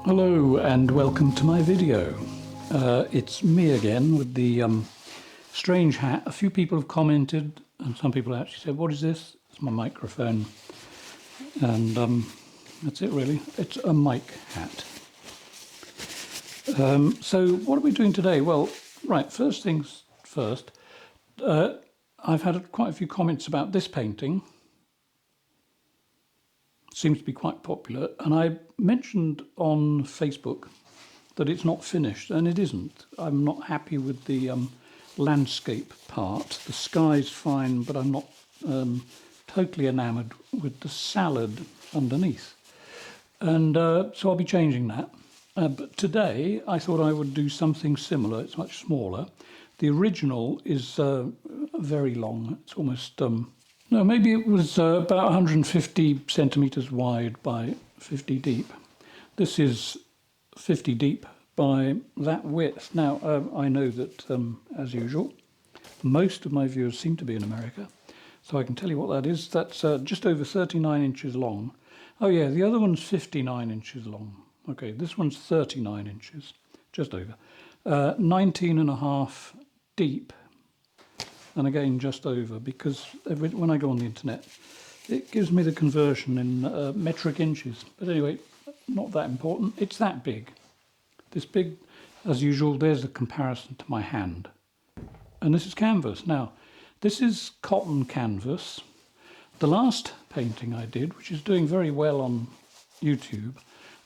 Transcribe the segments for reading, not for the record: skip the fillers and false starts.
Hello and welcome to my video. It's me again with the strange hat. A few people have commented and some people actually said, what is this? It's my microphone, and that's it really. It's a mic hat. So what are we doing today? Well, right, first things first, I've had quite a few comments about this painting. Seems to be quite popular, and I mentioned on Facebook that it's not finished, and it isn't. I'm not happy with the landscape part. The sky's fine, but I'm not totally enamoured with the salad underneath, and so I'll be changing that. But today I thought I would do something similar. It's much smaller. The original is very long. It's almost no, maybe it was about 150 centimetres wide by 50 deep. This is 50 deep by that width. Now, I know that, as usual, most of my viewers seem to be in America, so I can tell you what that is. That's just over 39 inches long. Oh yeah, the other one's 59 inches long. Okay, this one's 39 inches, just over. 19 and a half deep. And again, just over, because when I go on the internet, it gives me the conversion in metric inches. But anyway, not that important. It's that big. This big, as usual, there's a comparison to my hand. And this is canvas. Now, this is cotton canvas. The last painting I did, which is doing very well on YouTube,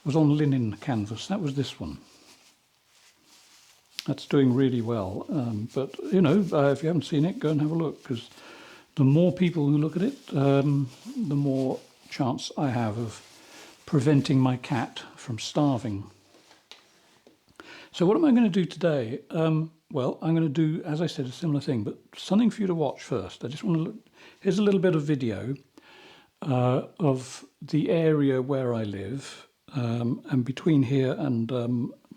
was on linen canvas. That was this one. That's doing really well, but you know, if you haven't seen it, go and have a look, because the more people who look at it, the more chance I have of preventing my cat from starving. So what am I going to do today? Well, I'm going to do, as I said, a similar thing, but something for you to watch first. I just want to look. Here's a little bit of video of the area where I live, and between here and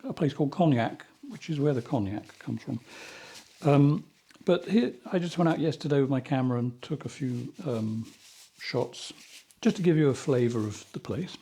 a place called Cognac, which is where the cognac comes from. But here, I just went out yesterday with my camera and took a few shots, just to give you a flavour of the place.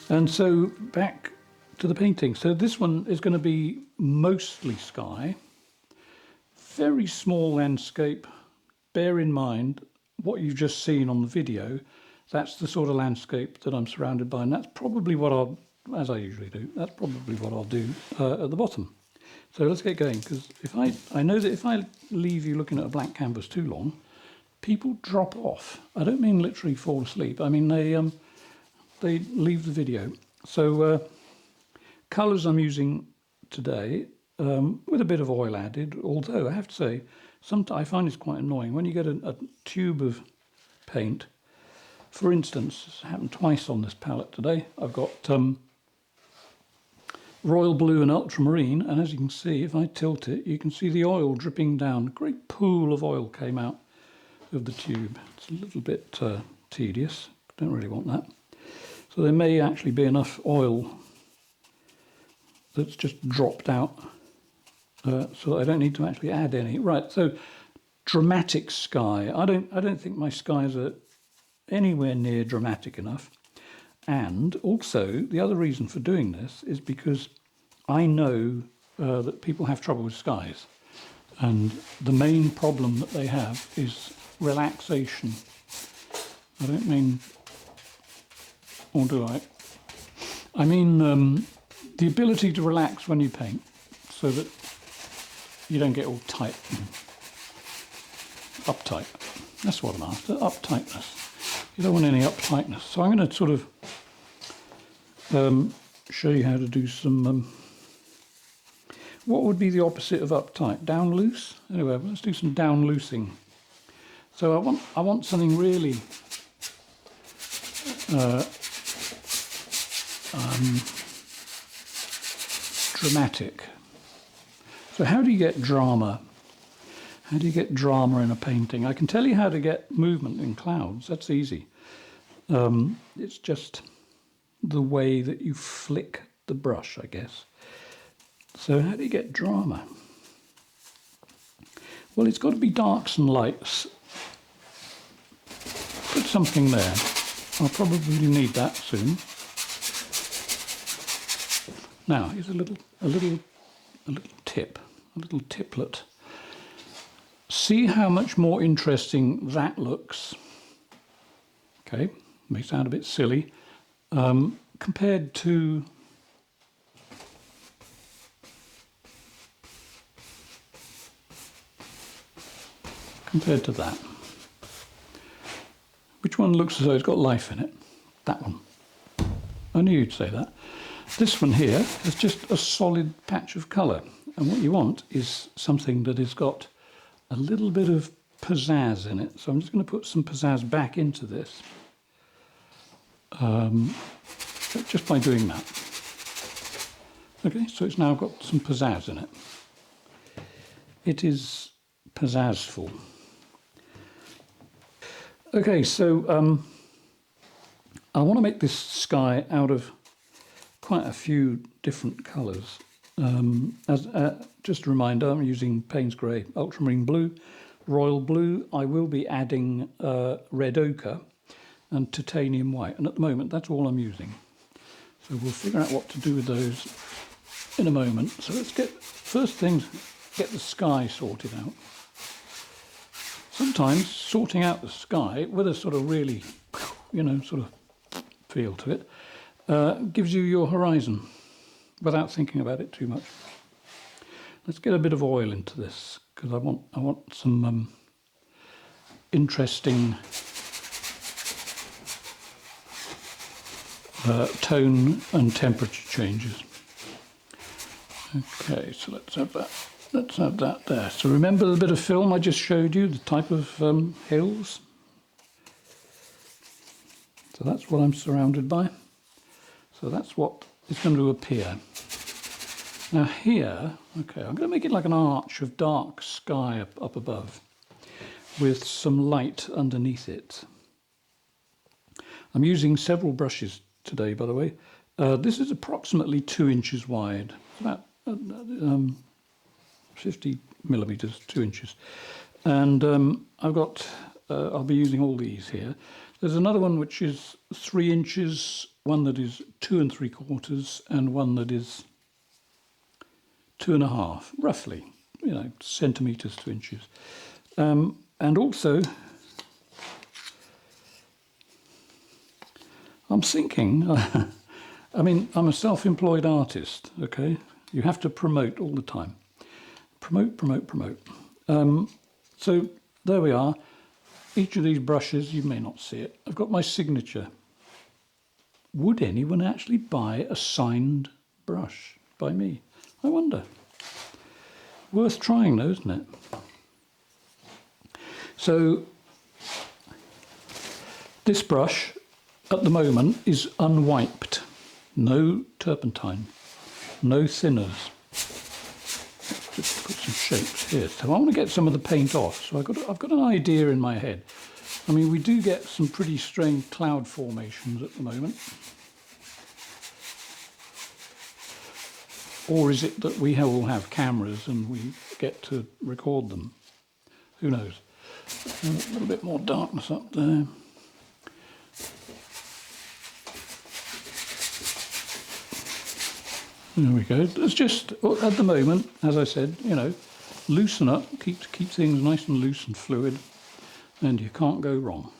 And so back to the painting. So this one is going to be mostly sky, very small landscape. Bear in mind what you've just seen on the video. That's the sort of landscape that I'm surrounded by, and that's probably what I'll, as I usually do, that's probably what I'll do at the bottom. So let's get going, because I know that if I leave you looking at a blank canvas too long, people drop off. I don't mean literally fall asleep. I mean they leave the video. So colours I'm using today, with a bit of oil added, although I have to say, sometimes I find it's quite annoying when you get a tube of paint. For instance, it's happened twice on this palette today. I've got royal blue and ultramarine, and as you can see, if I tilt it, you can see the oil dripping down. A great pool of oil came out of the tube. It's a little bit tedious. Don't really want that. So there may actually be enough oil that's just dropped out, so I don't need to actually add any. Right, so dramatic sky. I don't think my skies are anywhere near dramatic enough. And also, the other reason for doing this is because I know that people have trouble with skies. And the main problem that they have is relaxation. I don't mean, or do I? I mean the ability to relax when you paint so that you don't get all tight and uptight. That's what I'm after, uptightness. You don't want any uptightness. So I'm going to sort of show you how to do some... what would be the opposite of uptight? Down loose? Anyway, let's do some down loosing. So I want something really dramatic. So how do you get drama? How do you get drama in a painting? I can tell you how to get movement in clouds. That's easy. It's just the way that you flick the brush, I guess. So how do you get drama? Well, it's got to be darks and lights. Put something there. I'll probably need that soon. Now, here's a little tip, a little tiplet. See how much more interesting that looks. Okay, may sound a bit silly, compared to that. Which one looks as though it's got life in it? That one. I knew you'd say that. This one here is just a solid patch of colour, and what you want is something that has got a little bit of pizzazz in it. So I'm just going to put some pizzazz back into this, just by doing that. Okay, so it's now got some pizzazz in it. It is pizzazzful. Okay, so I want to make this sky out of quite a few different colours. Just a reminder, I'm using Payne's Grey, Ultramarine Blue, Royal Blue. I will be adding Red Ochre and Titanium White, and at the moment that's all I'm using. So we'll figure out what to do with those in a moment. So let's first things, get the sky sorted out. Sometimes sorting out the sky with a sort of really, sort of feel to it, gives you your horizon without thinking about it too much. Let's get a bit of oil into this because I want some interesting tone and temperature changes. Okay, so let's have that. Let's have that there. So remember the bit of film I just showed you, the type of hills? So that's what I'm surrounded by. So that's what is going to appear. Now here, okay, I'm going to make it like an arch of dark sky up above with some light underneath it. I'm using several brushes today, by the way. This is approximately 2 inches wide, about 50 millimeters, 2 inches. And I've got, I'll be using all these here. There's another one which is 3 inches, one that is 2 3/4, and one that is 2 1/2, roughly, centimeters to inches. And also, I'm thinking, I mean, I'm a self-employed artist, okay? You have to promote all the time. Promote, promote, promote. So there we are. Each of these brushes, you may not see it, I've got my signature. Would anyone actually buy a signed brush by me? I wonder. Worth trying though, isn't it? So this brush at the moment is unwiped. No turpentine, no thinners. put some shapes here. So I want to get some of the paint off. So I've got an idea in my head. I mean, we do get some pretty strange cloud formations at the moment. Or is it that we all have cameras and we get to record them? Who knows? A little bit more darkness up there. There we go. It's just, at the moment, as I said, you know, loosen up, keep things nice and loose and fluid, and you can't go wrong.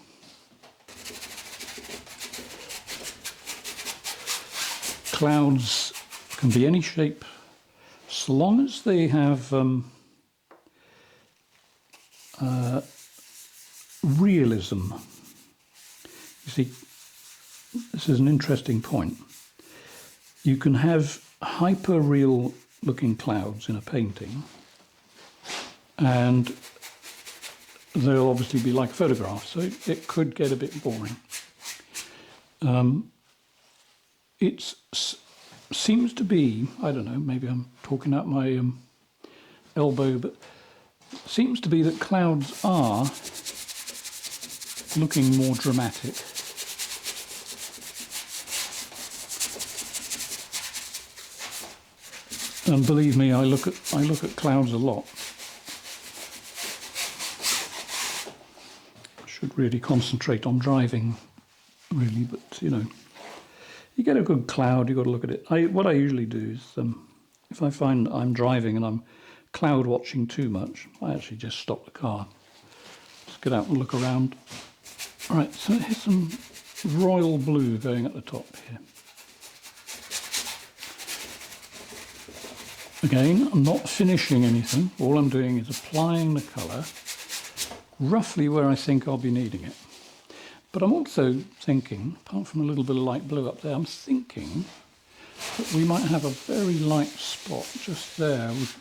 Clouds can be any shape, so long as they have realism. You see, this is an interesting point. You can have hyper-real looking clouds in a painting, and they'll obviously be like a photograph, so it could get a bit boring. It seems to be, I don't know, maybe I'm talking out my elbow, but it seems to be that clouds are looking more dramatic. And believe me, I look at clouds a lot. I should really concentrate on driving, really, but you know, you get a good cloud, you've got to look at it. What I usually do is, if I find I'm driving and I'm cloud watching too much, I actually just stop the car. Just get out and look around. All right, so here's some royal blue going at the top here. Again, I'm not finishing anything. All I'm doing is applying the colour roughly where I think I'll be needing it. But I'm also thinking, apart from a little bit of light blue up there, I'm thinking that we might have a very light spot just there with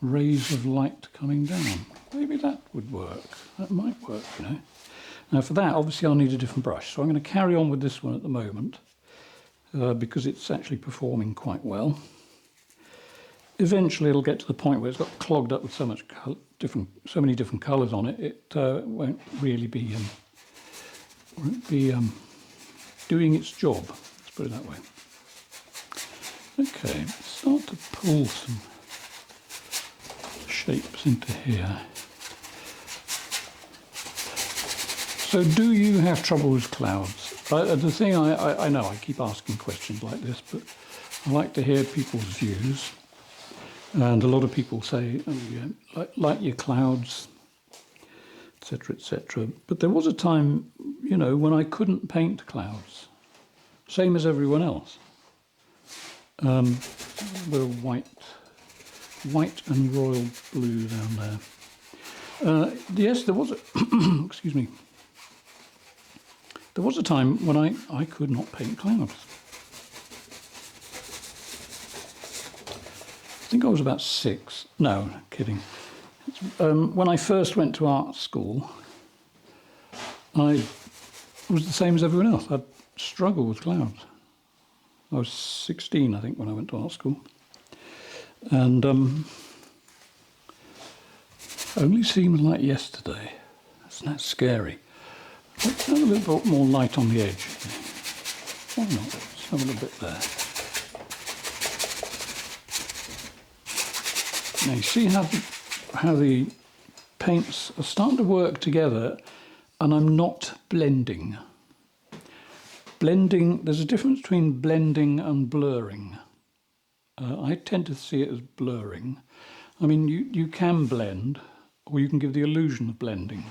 rays of light coming down. Maybe that would work. That might work, you know. Now for that, obviously I'll need a different brush. So I'm going to carry on with this one at the moment because it's actually performing quite well. Eventually it'll get to the point where it's got clogged up with so many different colours on it, it won't really be doing its job. Let's put it that way. Okay, start to pull some shapes into here. So, do you have trouble with clouds? The thing I know I keep asking questions like this, but I like to hear people's views. And a lot of people say, oh, yeah, like your clouds, etc., etc. But there was a time, you know, when I couldn't paint clouds, same as everyone else. Little white and royal blue down there. Yes, there was a excuse me. There was a time when I could not paint clouds. I think I was about 6. No, kidding. When I first went to art school, I was the same as everyone else. I'd struggle with clouds. I was 16, I think, when I went to art school. And only seems like yesterday. Isn't that scary? Let's have a little bit more light on the edge. Why not? Let's have a little bit there. Now you see how the paints are starting to work together, and I'm not blending. Blending, there's a difference between blending and blurring. I tend to see it as blurring. I mean, you can blend, or you can give the illusion of blending.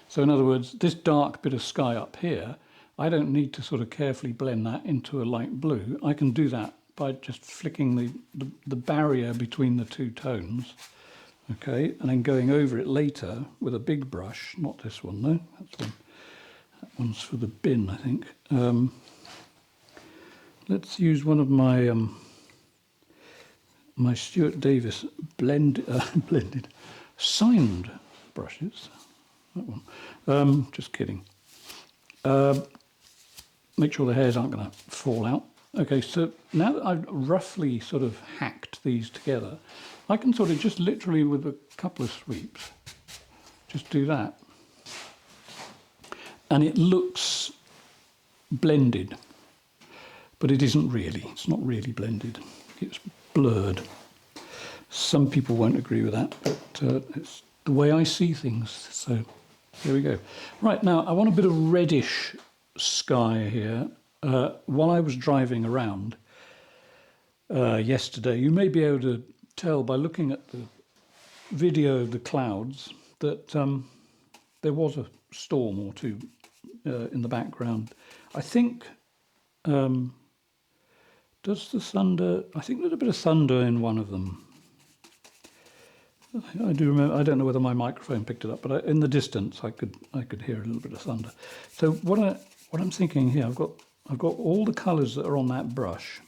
So in other words, this dark bit of sky up here, I don't need to sort of carefully blend that into a light blue. I can do that by just flicking the barrier between the two tones, okay, and then going over it later with a big brush, not this one though, that one's for the bin, I think. Let's use one of my my Stuart Davies blended signed brushes, that one, just kidding. Make sure the hairs aren't going to fall out. Okay, so now that I've roughly sort of hacked these together, I can sort of just literally with a couple of sweeps, just do that. And it looks blended, but it isn't really. It's not really blended. It's blurred. Some people won't agree with that, but it's the way I see things. So there we go. Right, now I want a bit of reddish sky here. While I was driving around yesterday, you may be able to tell by looking at the video of the clouds that there was a storm or two in the background. I think does the thunder? I think there's a bit of thunder in one of them. I do remember. I don't know whether my microphone picked it up, but in the distance, I could hear a little bit of thunder. So what I'm thinking here, I've got all the colours that are on that brush.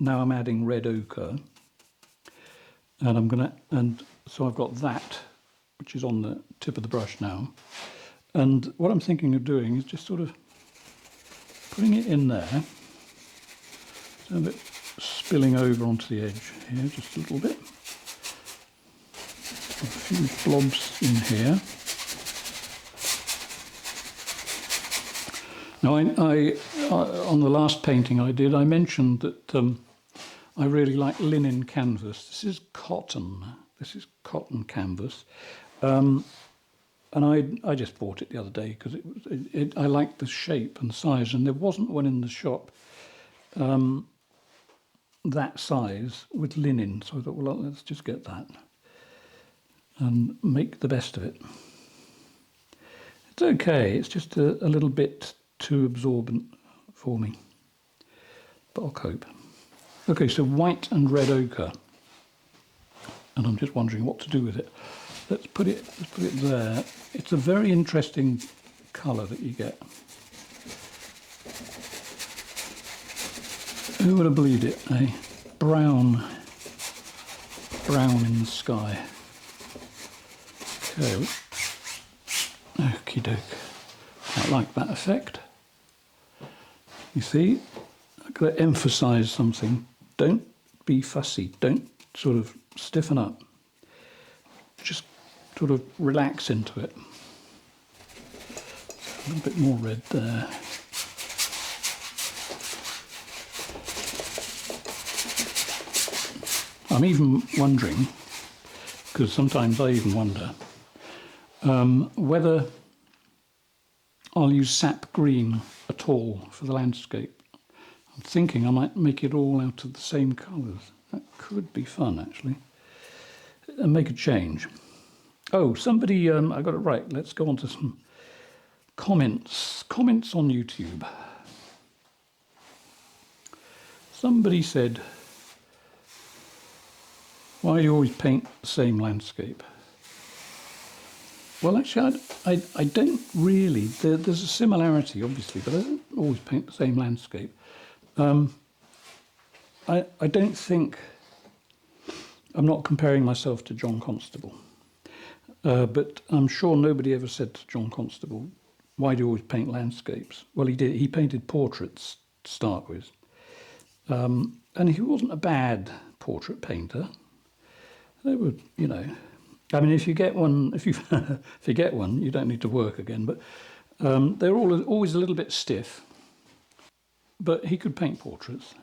Now I'm adding red ochre, and so I've got that, which is on the tip of the brush now. And what I'm thinking of doing is just sort of putting it in there, so a bit spilling over onto the edge here, just a little bit. A few blobs in here. Now, I on the last painting I did, I mentioned that I really like linen canvas. This is cotton. This is cotton canvas. And I just bought it the other day because I liked the shape and size, and there wasn't one in the shop that size with linen. So I thought, well, let's just get that and make the best of it. It's okay. It's just a little bit too absorbent for me, but I'll cope. Okay, so white and red ochre, and I'm just wondering what to do with it. Let's put it there. It's a very interesting colour that you get. Who would have believed it? A brown in the sky. Okay. Okie doke. I like that effect. You see, I've got to emphasise something. Don't be fussy. Don't sort of stiffen up. Just sort of relax into it. A little bit more red there. I'm even wondering, because sometimes I even wonder, whether I'll use sap green at all for the landscape. I'm thinking I might make it all out of the same colours. That could be fun, actually. And make a change. Oh, somebody, I got it right. Let's go on to some comments. Comments on YouTube. Somebody said, why do you always paint the same landscape? Well, actually, I don't really. There's a similarity, obviously, but I don't always paint the same landscape. I don't think... I'm not comparing myself to John Constable, but I'm sure nobody ever said to John Constable, why do you always paint landscapes? Well, he did. He painted portraits to start with. And he wasn't a bad portrait painter. They were, you know... I mean, if you get one, if you get one, you don't need to work again. But they're always a little bit stiff. But he could paint portraits.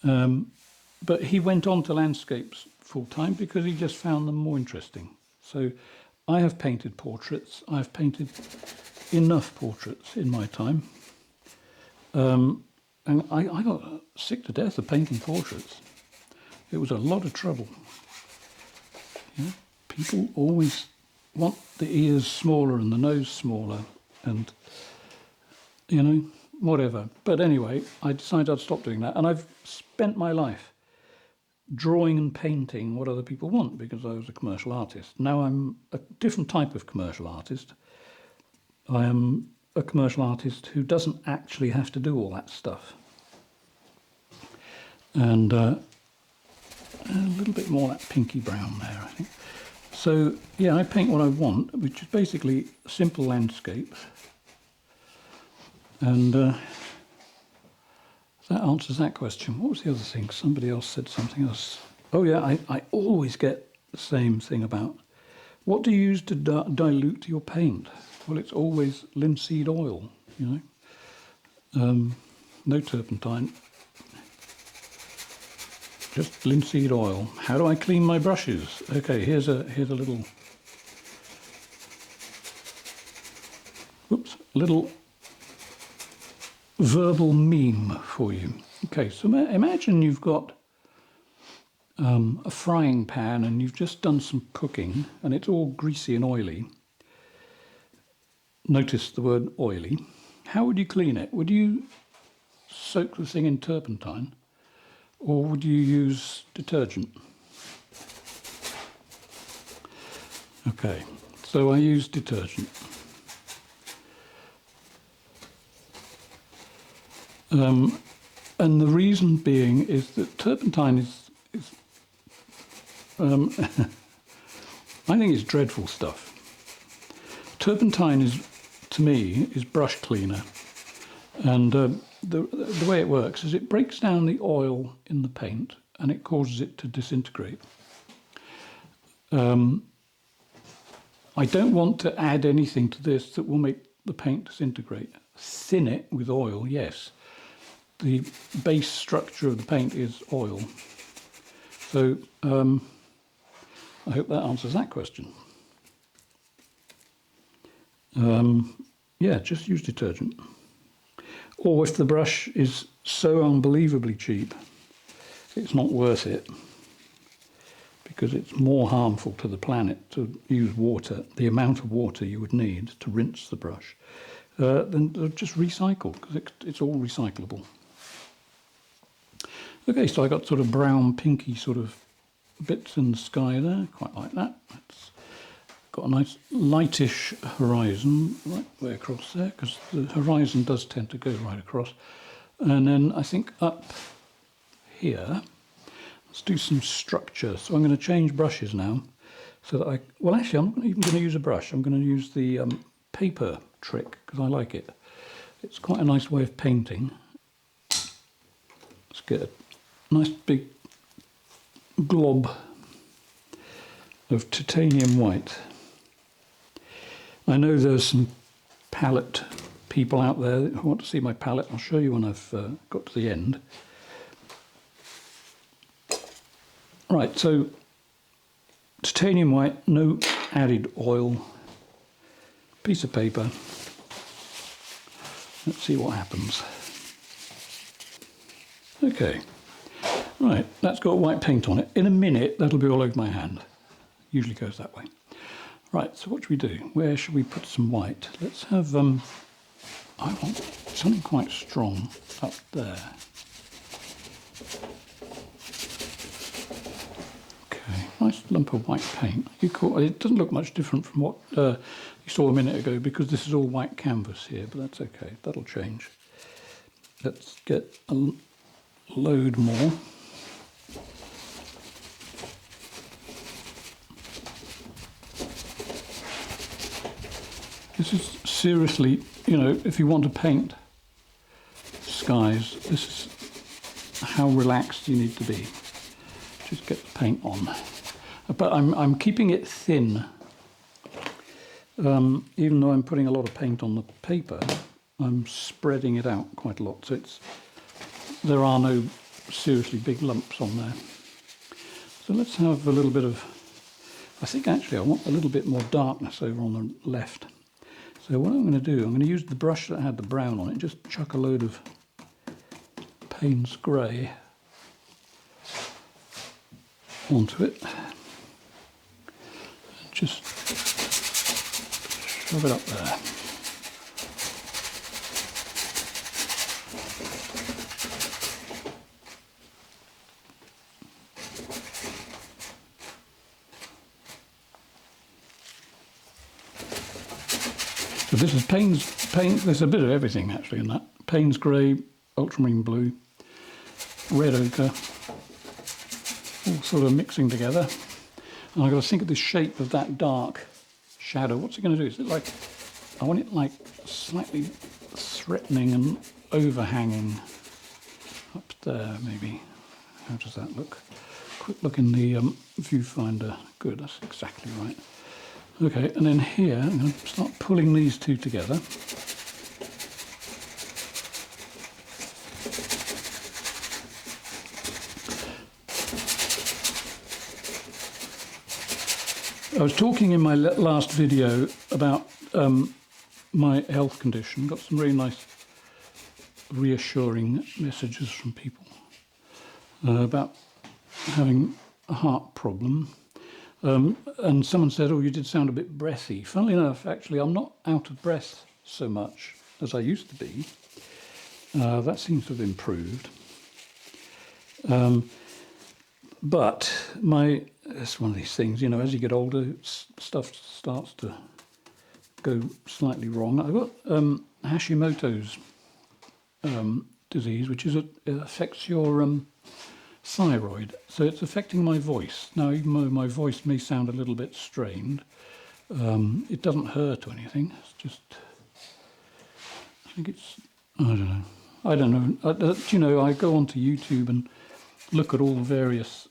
But he went on to landscapes full time because he just found them more interesting. So I have painted portraits. I've painted enough portraits in my time, and I got sick to death of painting portraits. It was a lot of trouble. You know, people always want the ears smaller and the nose smaller and, you know, whatever. But anyway, I decided I'd stop doing that. And I've spent my life drawing and painting what other people want because I was a commercial artist. Now I'm a different type of commercial artist. I am a commercial artist who doesn't actually have to do all that stuff. And... a little bit more that pinky brown there, I think. So, yeah, I paint what I want, which is basically simple landscapes. And That answers that question. What was the other thing? Somebody else said something else. Oh yeah, I always get the same thing about, what do you use to dilute your paint? Well, it's always linseed oil, you know. No turpentine, just linseed oil. How do I clean my brushes? Okay, here's a little, little verbal meme for you. Okay, so imagine you've got a frying pan and you've just done some cooking and it's all greasy and oily. Notice the word oily. How would you clean it? Would you soak the thing in turpentine or would you use detergent? Okay, so I use detergent. And the reason being is that turpentine is I think it's dreadful stuff. Turpentine is, to me, is brush cleaner, and the way it works is it breaks down the oil in the paint and it causes it to disintegrate. I don't want to add anything to this that will make the paint disintegrate. Thin it with oil, yes. The base structure of the paint is oil. So I hope that answers that question. Yeah, just use detergent. Or if the brush is so unbelievably cheap, it's not worth it, because it's more harmful to the planet to use water, the amount of water you would need to rinse the brush, than just recycle, because it's all recyclable. Okay, so I got sort of brown, pinky sort of bits in the sky there, quite like that. It's got a nice lightish horizon right way across there, because the horizon does tend to go right across. And then I think up here, let's do some structure. So I'm going to change brushes now, so that well actually I'm not even going to use a brush, I'm going to use the paper trick, because I like it. It's quite a nice way of painting. Let's get a nice big glob of titanium white. I know there's some palette people out there who want to see my palette. I'll show you when I've got to the end. Right, so titanium white, no added oil, piece of paper. Let's see what happens. Okay. Right, that's got white paint on it. In a minute, that'll be all over my hand. Usually goes that way. Right, so what should we do? Where should we put some white? Let's have, I want something quite strong up there. Okay, nice lump of white paint. It doesn't look much different from what you saw a minute ago, because this is all white canvas here, but that's okay, that'll change. Let's get a load more. This is seriously, you know, if you want to paint skies, this is how relaxed you need to be. Just get the paint on. But I'm keeping it thin. Even though I'm putting a lot of paint on the paper, I'm spreading it out quite a lot, so there are no seriously big lumps on there. So let's have a little bit of, I think actually I want a little bit more darkness over on the left. So what I'm going to do, I'm going to use the brush that had the brown on it, just chuck a load of Payne's grey onto it. Just shove it up there. So this is Payne's paint. There's a bit of everything actually in that. Payne's grey, ultramarine blue, red ochre, all sort of mixing together. And I've got to think of the shape of that dark shadow. What's it going to do? Is it like, I want it like slightly threatening and overhanging. there maybe. How does that look? Quick look in the viewfinder. Good, that's exactly right. Okay, and then here I'm going to start pulling these two together. I was talking in my last video about my health condition. Got some really nice reassuring messages from people about having a heart problem. And someone said, oh, you did sound a bit breathy. Funnily enough, actually, I'm not out of breath so much as I used to be. That seems to have improved. But it's one of these things, you know, as you get older, stuff starts to go slightly wrong. I've got Hashimoto's disease, which it affects your thyroid. So it's affecting my voice. Now, even though my voice may sound a little bit strained, it doesn't hurt or anything. It's just, I think it's, I don't know. You know, I go onto YouTube and look at all the various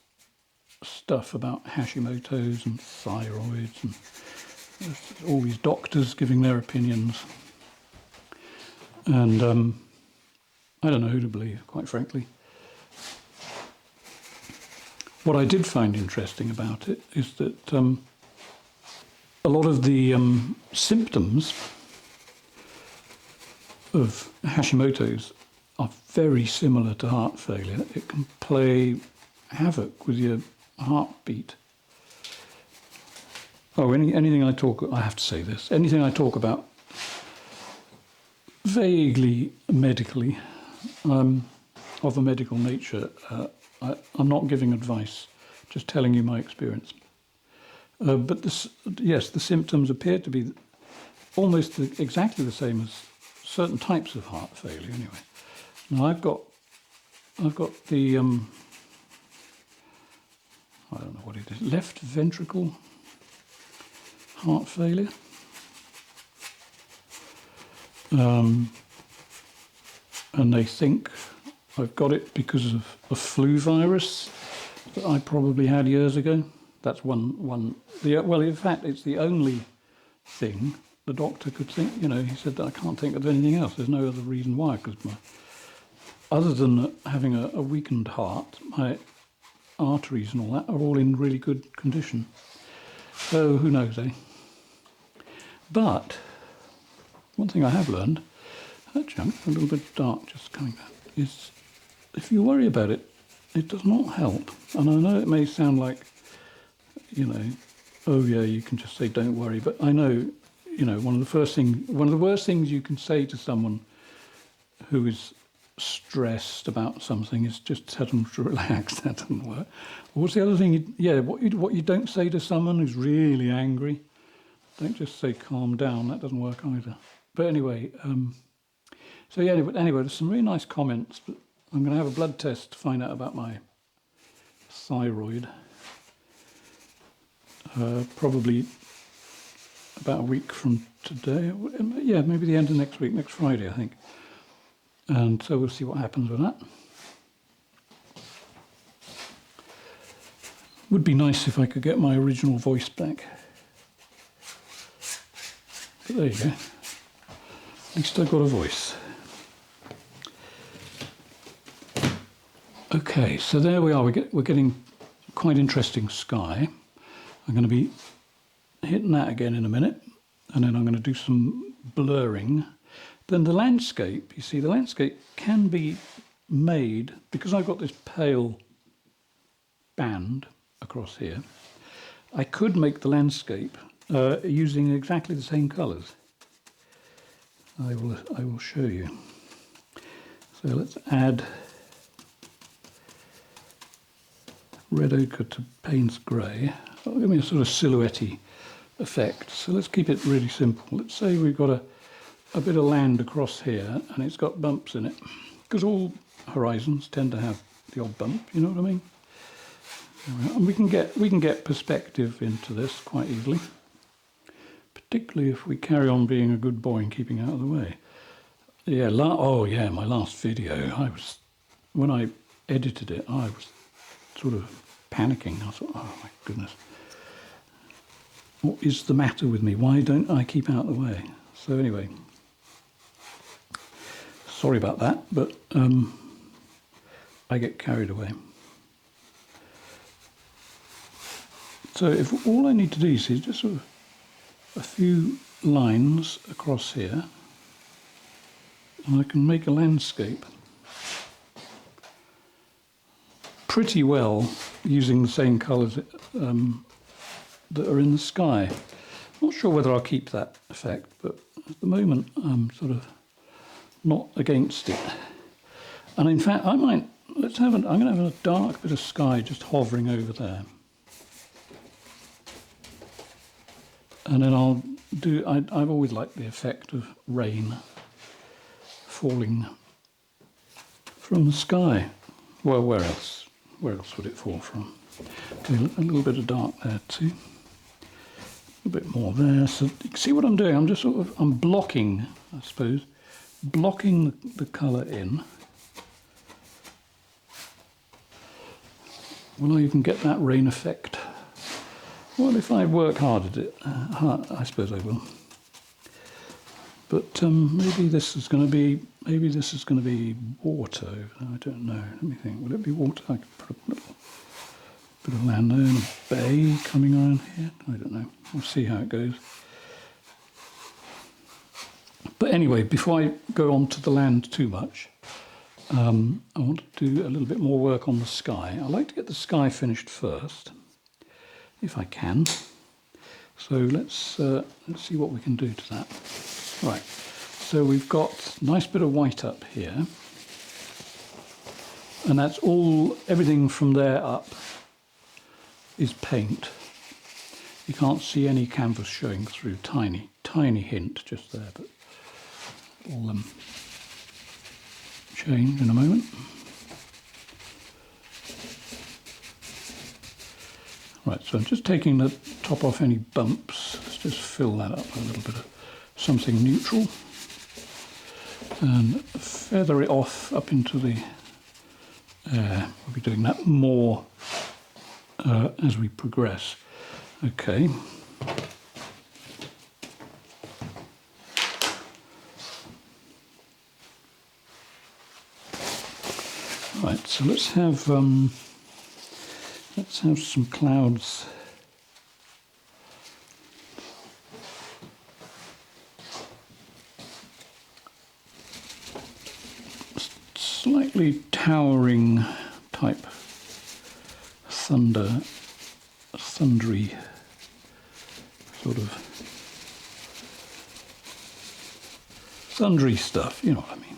stuff about Hashimoto's and thyroids and all these doctors giving their opinions. And I don't know who to believe, quite frankly. What I did find interesting about it is that a lot of the symptoms of Hashimoto's are very similar to heart failure. It can play havoc with your heartbeat. Oh, anything I have to say this, anything I talk about vaguely medically, of a medical nature, I'm not giving advice, just telling you my experience. But yes, the symptoms appear to be almost exactly the same as certain types of heart failure anyway. Now I've got the, I don't know what it is, left ventricle heart failure. And they think I've got it because of a flu virus that I probably had years ago. That's one. Well, in fact, it's the only thing the doctor could think. You know, he said that I can't think of anything else. There's no other reason why, because other than having a weakened heart, my arteries and all that are all in really good condition. So who knows, eh? But one thing I have learned, actually, I'm a little bit dark just coming back, is if you worry about it, it does not help. And I know it may sound like, you know, oh yeah, you can just say don't worry, but I know, you know, one of the worst things you can say to someone who is stressed about something is just tell them to relax. That doesn't work. What's the other thing? What you don't say to someone who's really angry, don't just say calm down. That doesn't work either. But anyway, so yeah, anyway, there's some really nice comments, but I'm going to have a blood test to find out about my thyroid. Probably about a week from today. Yeah, maybe the end of next week, next Friday, I think. And so we'll see what happens with that. Would be nice if I could get my original voice back. But there you go. At least I've got a voice. Okay, so there we are. We're getting quite interesting sky. I'm going to be hitting that again in a minute, and then I'm going to do some blurring. Then the landscape, you see, the landscape can be made, because I've got this pale band across here, I could make the landscape using exactly the same colours. I will show you. So let's add red ochre to Payne's grey. That'll give me a sort of silhouette-y effect. So let's keep it really simple. Let's say we've got a bit of land across here and it's got bumps in it, because all horizons tend to have the odd bump, you know what I mean? And we can get perspective into this quite easily, particularly if we carry on being a good boy and keeping out of the way. Yeah, oh yeah, my last video, when I edited it, I was sort of panicking. I thought, oh my goodness, what is the matter with me? Why don't I keep out of the way? So anyway, sorry about that, but I get carried away. So if all I need to do is just sort of a few lines across here, and I can make a landscape pretty well using the same colours that are in the sky. Not sure whether I'll keep that effect, but at the moment I'm sort of not against it. And in fact, I'm going to have a dark bit of sky just hovering over there. And then I'll do, I've always liked the effect of rain falling from the sky. Well, where else would it fall from? Okay, a little bit of dark there too. A bit more there. So you can see what I'm doing. I'm just I'm blocking, I suppose, blocking the colour in. Will I even get that rain effect? Well, if I work hard at it, I suppose I will. But maybe this is going to be water. I don't know. Let me think. Will it be water? I could put a little bit of land there and a bay coming around here. I don't know. We'll see how it goes. But anyway, before I go on to the land too much, I want to do a little bit more work on the sky. I like to get the sky finished first, if I can. So let's see what we can do to that. Right. So we've got a nice bit of white up here, and that's all. Everything from there up is paint. You can't see any canvas showing through. Tiny hint just there, but it'll change in a moment. Right, so I'm just taking the top off any bumps. Let's just fill that up with a little bit of something neutral and feather it off up into the air. We'll be doing that more as we progress. Okay. Right, so let's have some clouds. Slightly towering type thundery sort of thundery stuff, you know what I mean.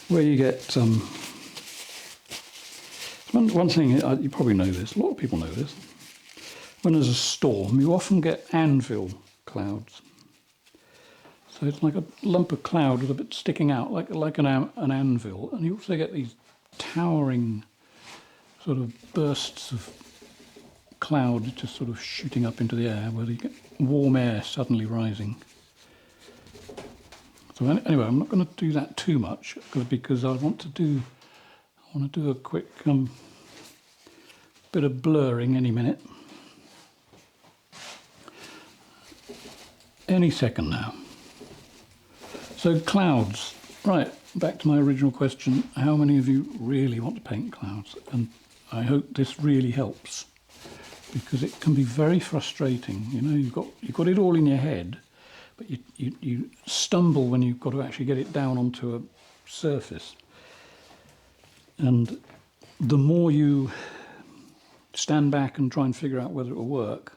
Where you get one thing, you probably know this, a lot of people know this, when there's a storm you often get anvil clouds. So it's like a lump of cloud with a bit sticking out, like an anvil, and you also get these towering sort of bursts of cloud just sort of shooting up into the air, where you get warm air suddenly rising. So anyway, I'm not going to do that too much because I want to do a quick bit of blurring any minute, any second now. So clouds, right, back to my original question, how many of you really want to paint clouds? And I hope this really helps, because it can be very frustrating. You know, you've got it all in your head, but you stumble when you've got to actually get it down onto a surface. And the more you stand back and try and figure out whether it will work,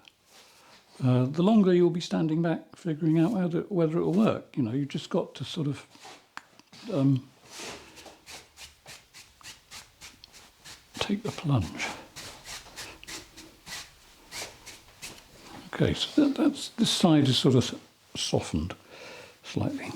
the longer you'll be standing back figuring out whether it will work. You know, you've just got to sort of take the plunge. Okay, so this side is sort of softened slightly.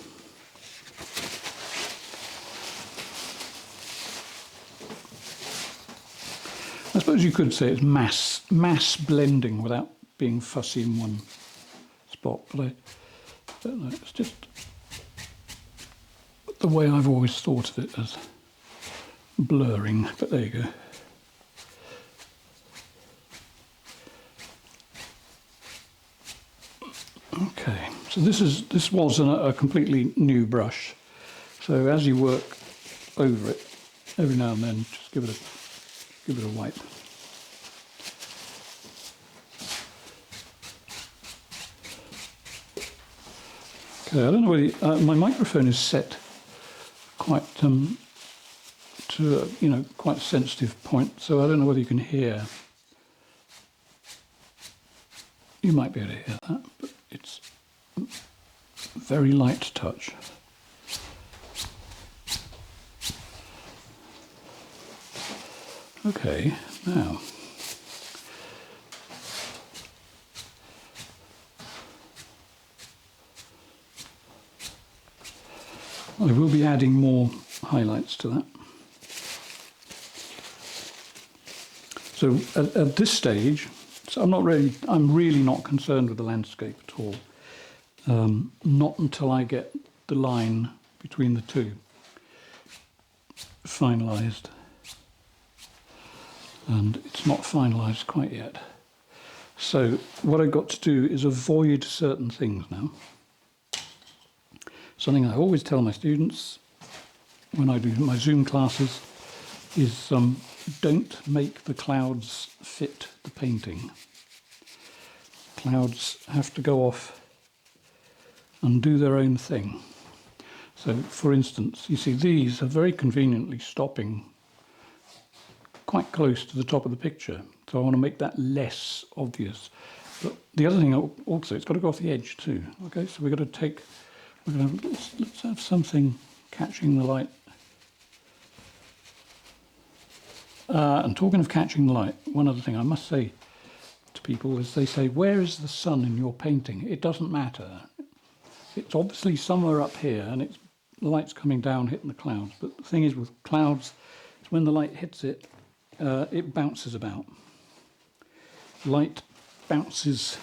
I suppose you could say it's mass blending without being fussy in one spot, but I don't know, it's just the way I've always thought of it, as blurring, but there you go. Okay, so this was a completely new brush. So as you work over it, every now and then, just give it a wipe. Okay, I don't know whether my microphone is set quite to quite a sensitive point, so I don't know whether you can hear. You might be able to hear that, but it's very light touch. Okay, now I will be adding more highlights to that. So at this stage, so I'm really not concerned with the landscape at all. Not until I get the line between the two finalised. And it's not finalised quite yet. So what I've got to do is avoid certain things now. Something I always tell my students when I do my Zoom classes is don't make the clouds fit the painting. Clouds have to go off and do their own thing. So for instance, you see these are very conveniently stopping quite close to the top of the picture. So I want to make that less obvious. But the other thing also, it's got to go off the edge too. Okay, so we've got to take, let's have something catching the light. And talking of catching the light, one other thing I must say to people is they say, where is the sun in your painting? It doesn't matter. It's obviously somewhere up here and the light's coming down, hitting the clouds. But the thing is with clouds, it's when the light hits it, it bounces about. Light bounces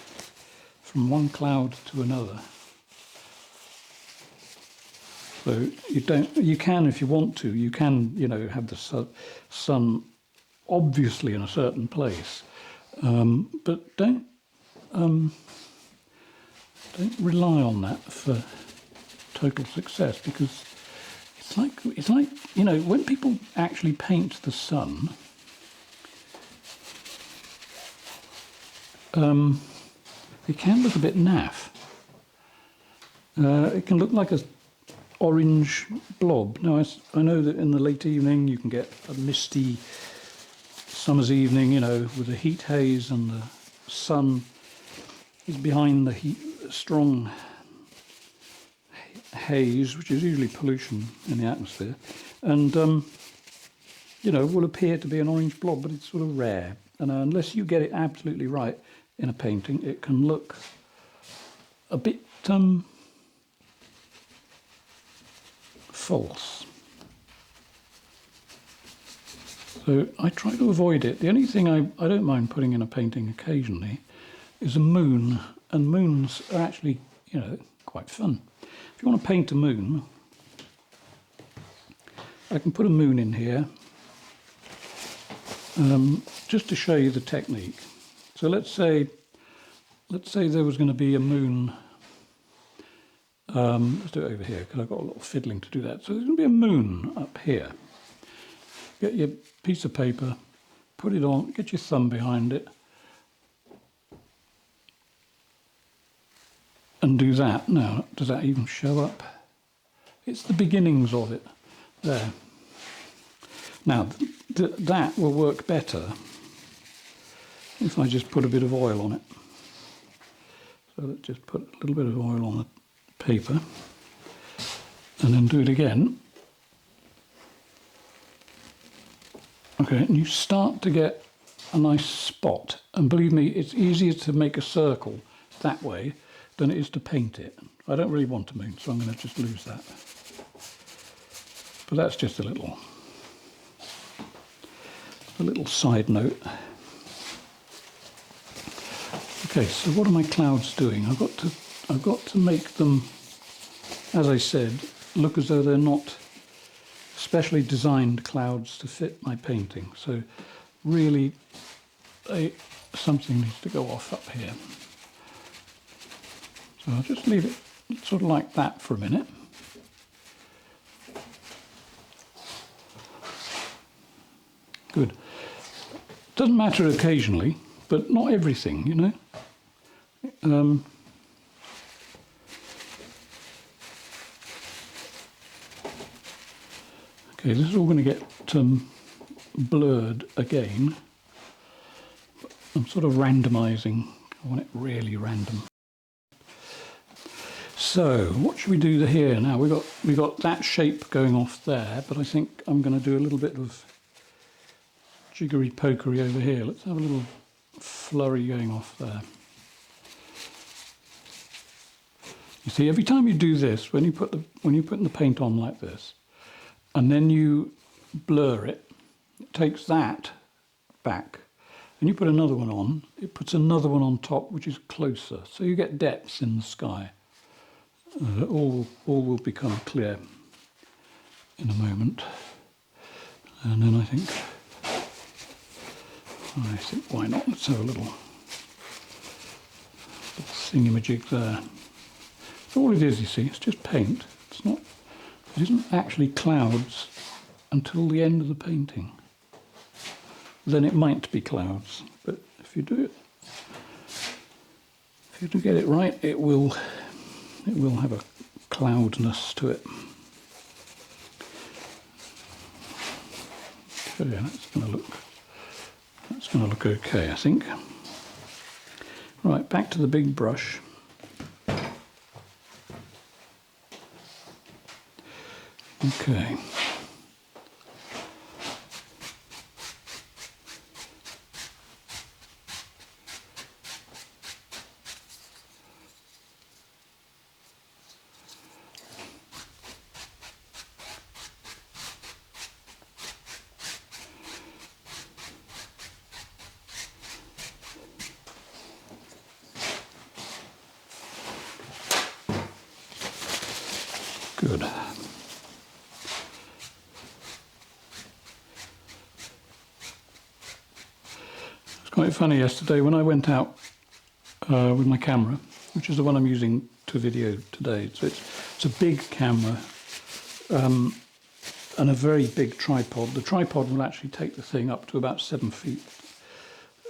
from one cloud to another. So you can, if you want to, you can, have the sun obviously in a certain place, but don't rely on that for total success, because it's like when people actually paint the sun, it can look a bit naff. It can look like a orange blob. Now, I know that in the late evening you can get a misty summer's evening, with a heat haze and the sun is behind the strong haze, which is usually pollution in the atmosphere, and will appear to be an orange blob, but it's sort of rare. And unless you get it absolutely right in a painting, it can look a bit false. So I try to avoid it. The only thing I don't mind putting in a painting occasionally is a moon, and moons are actually, quite fun. If you want to paint a moon, I can put a moon in here, just to show you the technique. So let's say there was going to be a moon. Let's do it over here because I've got a little fiddling to do that. So there's going to be a moon up here. Get your piece of paper, put it on, get your thumb behind it, and do that. Now, does that even show up? It's the beginnings of it. There. Now, that will work better if I just put a bit of oil on it. So let's just put a little bit of oil on the paper and then do it again. Okay, and you start to get a nice spot, and believe me, it's easier to make a circle that way than it is to paint it. I don't really want a moon, so I'm going to just lose that. But that's just a little side note. Okay, so what are my clouds doing? I've got to make them, as I said, look as though they're not specially designed clouds to fit my painting. So really something needs to go off up here. So I'll just leave it sort of like that for a minute. Good. Doesn't matter occasionally, but not everything, you know. Okay, this is all going to get blurred again. I'm sort of randomizing. I want it really random. So what should we do here now? We got that shape going off there, but I think I'm going to do a little bit of jiggery pokery over here. Let's have a little flurry going off there. You see, every time you do this, when you're putting the paint on like this, and then you blur it, it takes that back, and you put another one on, it puts another one on top, which is closer. So you get depths in the sky. All will become clear in a moment. And then I think why not? Let's have a little thingamajig there. So all it is, you see, it's just paint. It isn't actually clouds until the end of the painting. Then it might be clouds, but if you do get it right, it will have a cloudness to it. Okay, that's going to look okay, I think. Right, back to the big brush. Okay. Good. It's quite funny yesterday when I went out with my camera, which is the one I'm using to video today. So it's a big camera and a very big tripod. The tripod will actually take the thing up to about 7 feet.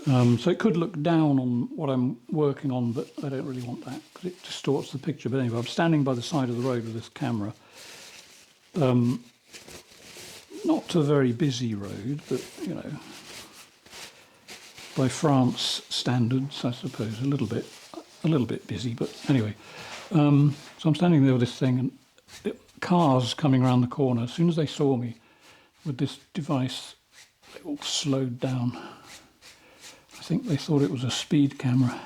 So it could look down on what I'm working on, but I don't really want that because it distorts the picture. But anyway, I'm standing by the side of the road with this camera. Not a very busy road, but, you know, by France standards, I suppose, a little bit busy, but anyway. So I'm standing there with this thing, and cars coming around the corner. As soon as they saw me with this device, they all slowed down. I think they thought it was a speed camera.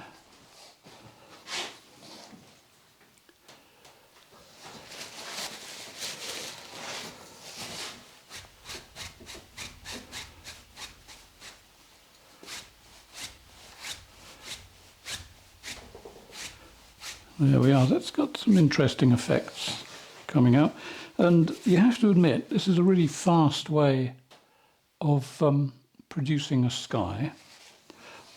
There we are. That's got some interesting effects coming out. And you have to admit, this is a really fast way of producing a sky.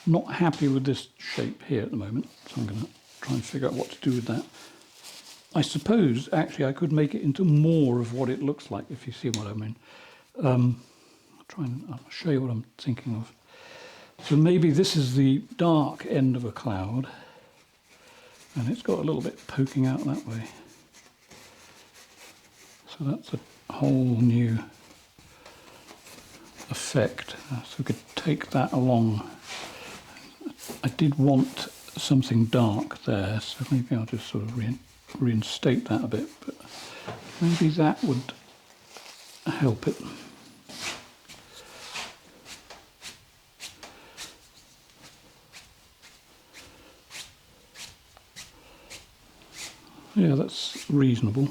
I'm not happy with this shape here at the moment, so I'm going to try and figure out what to do with that. I suppose, actually, I could make it into more of what it looks like, if you see what I mean. I'll show you what I'm thinking of. So maybe this is the dark end of a cloud, and it's got a little bit poking out that way. So that's a whole new effect. So we could take that along. I did want something dark there, so maybe I'll just sort of reinstate that a bit, but maybe that would help it. Yeah, that's reasonable.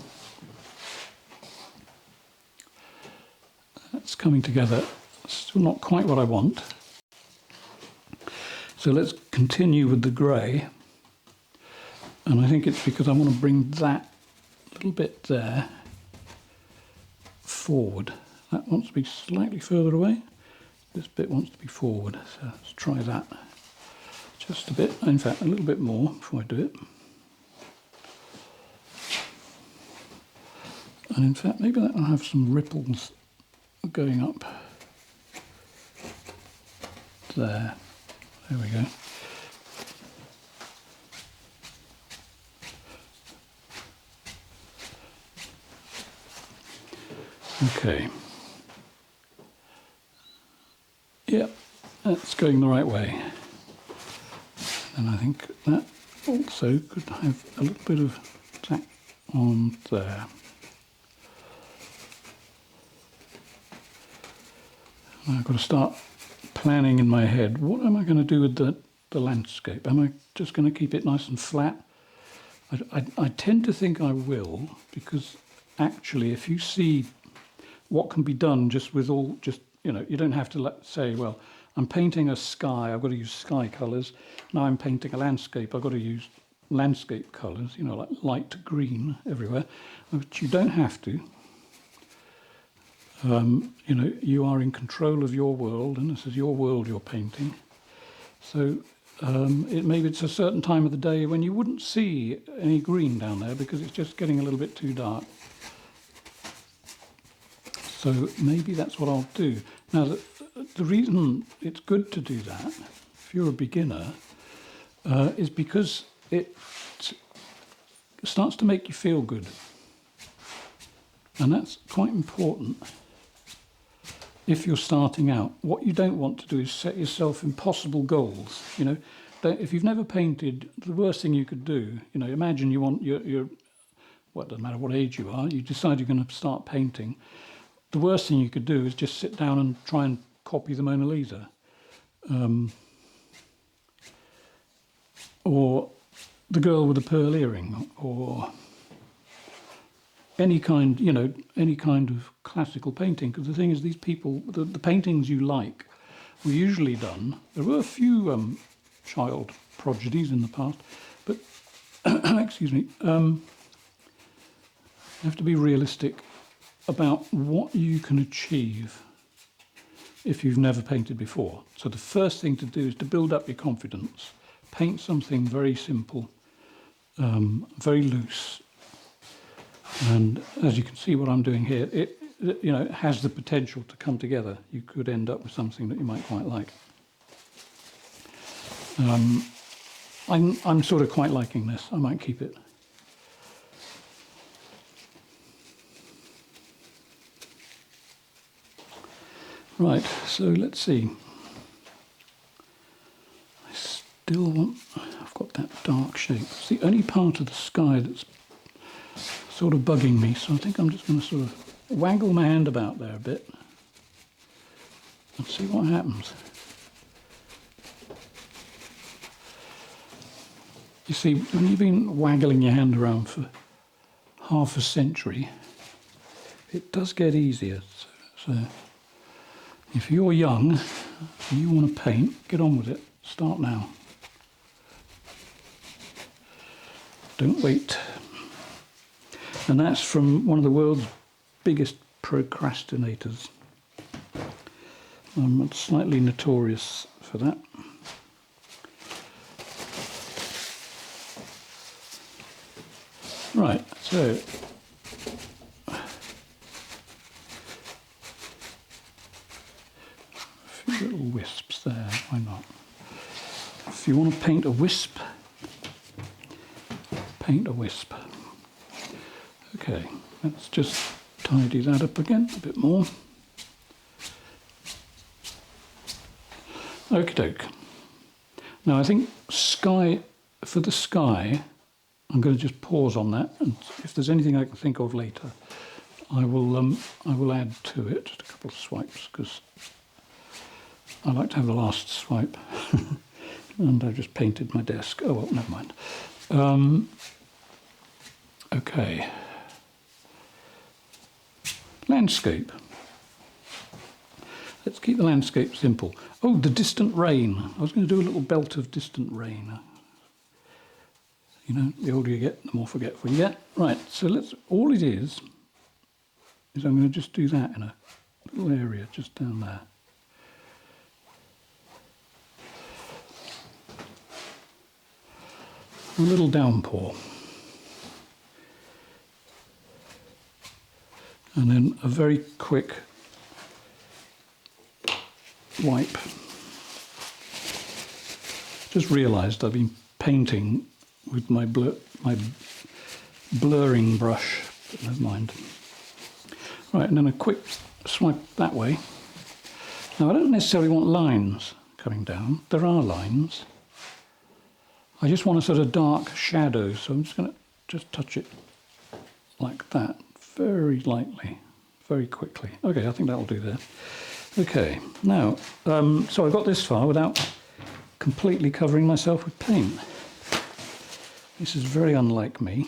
That's coming together. Still not quite what I want. So let's continue with the grey. And I think it's because I want to bring that little bit there forward. That wants to be slightly further away. This bit wants to be forward, so let's try that. Just a bit, in fact a little bit more before I do it. And in fact maybe that will have some ripples going up there. There we go. Okay. Yep, that's going the right way. And I think that also could have a little bit of tack on there. And I've got to start planning in my head, what am I going to do with the landscape? Am I just going to keep it nice and flat? I tend to think I will, because actually if you see what can be done just with all, you know, you don't have to say, well, I'm painting a sky, I've got to use sky colours. Now I'm painting a landscape, I've got to use landscape colours, you know, like light green everywhere. But you don't have to. You know, you are in control of your world, and this is your world you're painting. So maybe it's a certain time of the day when you wouldn't see any green down there because it's just getting a little bit too dark. So maybe that's what I'll do. Now, the reason it's good to do that, if you're a beginner, is because it starts to make you feel good. And that's quite important if you're starting out. What you don't want to do is set yourself impossible goals. You know, if you've never painted, the worst thing you could do, you know, imagine you want your well, it doesn't matter what age you are, you decide you're going to start painting. The worst thing you could do is just sit down and try and copy the Mona Lisa. Or the girl with the pearl earring, or any kind, you know, any kind of classical painting. Because the thing is, these people, the paintings you like, were usually done. There were a few child prodigies in the past, but excuse me, you have to be realistic about what you can achieve if you've never painted before. So the first thing to do is to build up your confidence. Paint something very simple, very loose. And as you can see what I'm doing here, it you know, it has the potential to come together. You could end up with something that you might quite like. I'm sort of quite liking this. I might keep it. Right, so let's see. I still want, I've got that dark shape. It's the only part of the sky that's sort of bugging me, so I think I'm just going to sort of waggle my hand about there a bit and see what happens. You see, when you've been waggling your hand around for half a century, it does get easier. So if you're young, you want to paint, get on with it. Start now. Don't wait. And that's from one of the world's biggest procrastinators. I'm slightly notorious for that. Right, so a few little wisps there, why not? If you want to paint a wisp, paint a wisp. Okay, let's just tidy that up again a bit more. Okie doke. Now I think for the sky, I'm going to just pause on that, and if there's anything I can think of later, I will add to it. Just a couple of swipes, because I like to have the last swipe. And I've just painted my desk. Oh well, never mind. Okay. Landscape. Let's keep the landscape simple. Oh, the distant rain. I was going to do a little belt of distant rain. You know, the older you get, the more forgetful you get. Right, so all it is is I'm going to just do that in a little area just down there. A little downpour. And then a very quick wipe. Just realised I've been painting with my blurring brush, but never mind. Right, and then a quick swipe that way. Now I don't necessarily want lines coming down. There are lines. I just want a sort of dark shadow, so I'm just going to just touch it like that, very lightly, very quickly. Okay, I think that'll do there. Okay, now, so I got this far without completely covering myself with paint. This is very unlike me.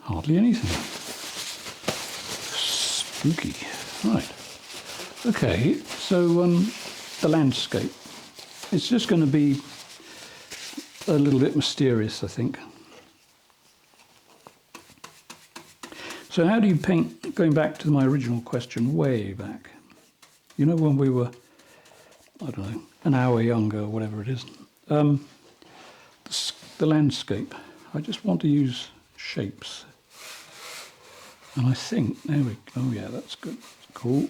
Hardly anything. Spooky. Right. Okay, so the landscape. It's just going to be a little bit mysterious, I think. So how do you paint, going back to my original question, way back? You know, when we were, I don't know, an hour younger or whatever it is. The landscape. I just want to use shapes. And I think, there we go, oh yeah, that's good. Cool.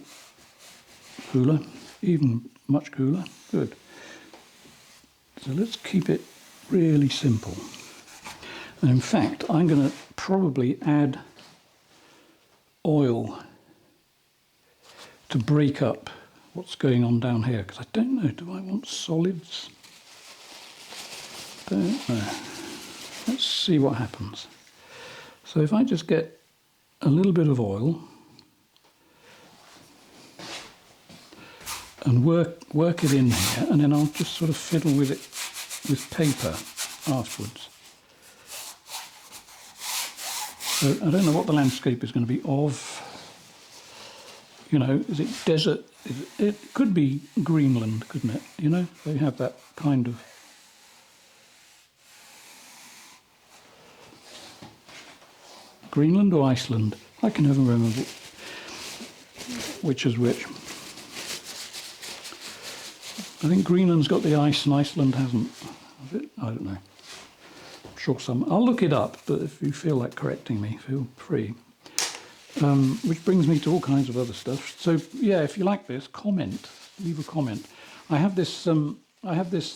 Cooler, even much cooler. Good. So let's keep it really simple. And in fact, I'm going to probably add oil to break up what's going on down here, because I don't know, do I want solids? Don't know. Let's see what happens. So if I just get a little bit of oil and work it in here, and then I'll just sort of fiddle with it with paper afterwards. So I don't know what the landscape is going to be of. You know, is it desert? It could be Greenland, couldn't it? You know, they have that kind of... Greenland or Iceland? I can never remember which is which. I think Greenland's got the ice and Iceland hasn't. Has it? I don't know. I'm sure some... I'll look it up, but if you feel like correcting me, feel free. Which brings me to all kinds of other stuff. So yeah, if you like this, comment, leave a comment. I have this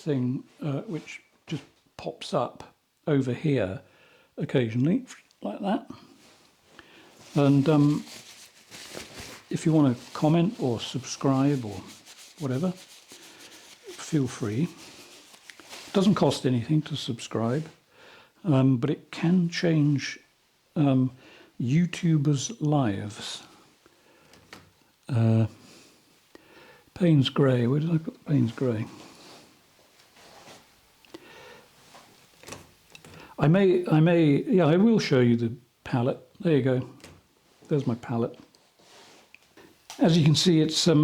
thing which just pops up over here occasionally, like that. And if you want to comment or subscribe or whatever, feel free. It doesn't cost anything to subscribe, but it can change YouTubers' lives. Payne's grey. Where did I put the Payne's grey? I will show you the palette. There you go. There's my palette. As you can see, it's a